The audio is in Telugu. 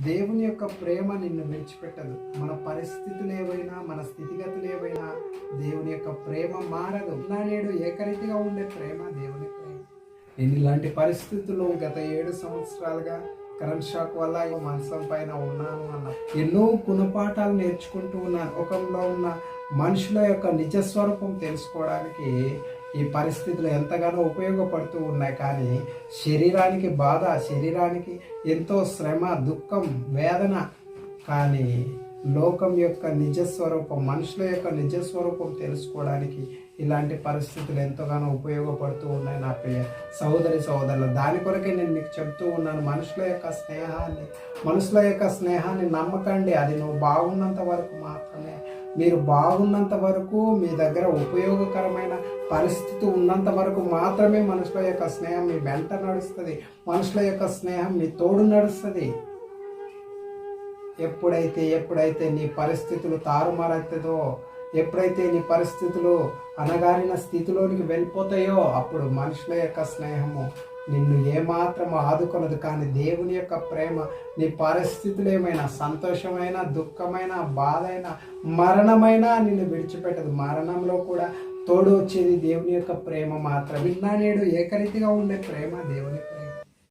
దేవుని యొక్క ప్రేమ నిన్ను విడిచిపెట్టదు. మన పరిస్థితులు ఏవైనా, మన స్థితిగతులు ఏవైనా దేవుని యొక్క ప్రేమ మారదు. నేడు ఏకరీతిగా ఉండే ప్రేమ దేవుని ప్రేమ. నేను ఇలాంటి పరిస్థితుల్లో గత 7 సంవత్సరాలుగా కరెంట్ షాక్ వల్ల మంచం పైన ఉన్నాను అన్న ఎన్నో గుణపాఠాలు నేర్చుకుంటూ ఉన్నాను. లోకంలో ఉన్న మనుషుల యొక్క నిజస్వరూపం తెలుసుకోవడానికి ఈ పరిస్థితులు ఎంతగానో ఉపయోగపడుతూ ఉన్నాయి. కానీ శరీరానికి బాధ, శరీరానికి ఎంతో శ్రమ, దుఃఖం, వేదన. కానీ లోకం యొక్క నిజస్వరూపం, మనుషుల యొక్క నిజస్వరూపం తెలుసుకోవడానికి ఇలాంటి పరిస్థితులు ఎంతగానో ఉపయోగపడుతూ ఉన్నాయి నా ప్రియ సహోదరి సహోదరులు. దాని కొరకే నేను మీకు చెప్తూ ఉన్నాను, మనుషుల యొక్క స్నేహాన్ని నమ్మకండి. అది నువ్వు బాగున్నంత వరకు మాత్రమే. మీరు బాగున్నంత వరకు, మీ దగ్గర ఉపయోగకరమైన పరిస్థితి ఉన్నంత వరకు మాత్రమే మనుషుల యొక్క స్నేహం మీ వెంట నడుస్తుంది. మనుషుల యొక్క స్నేహం మీ తోడు నడుస్తుంది. ఎప్పుడైతే నీ పరిస్థితులు తారుమారవుతుందో, ఎప్పుడైతే నీ పరిస్థితులు అణగారిన స్థితిలోనికి వెళ్ళిపోతాయో, అప్పుడు మనుషుల యొక్క స్నేహము నిన్ను ఏమాత్రం ఆదుకొనదు. కానీ దేవుని యొక్క ప్రేమ నీ పరిస్థితులు ఏమైనా, సంతోషమైన, దుఃఖమైన, బాధ అయినా, మరణమైనా నిన్ను విడిచిపెట్టదు. మరణంలో కూడా తోడు వచ్చేది దేవుని యొక్క ప్రేమ మాత్రం. నేడు ఏకరీతిగా ఉండే ప్రేమ దేవుని ప్రేమ.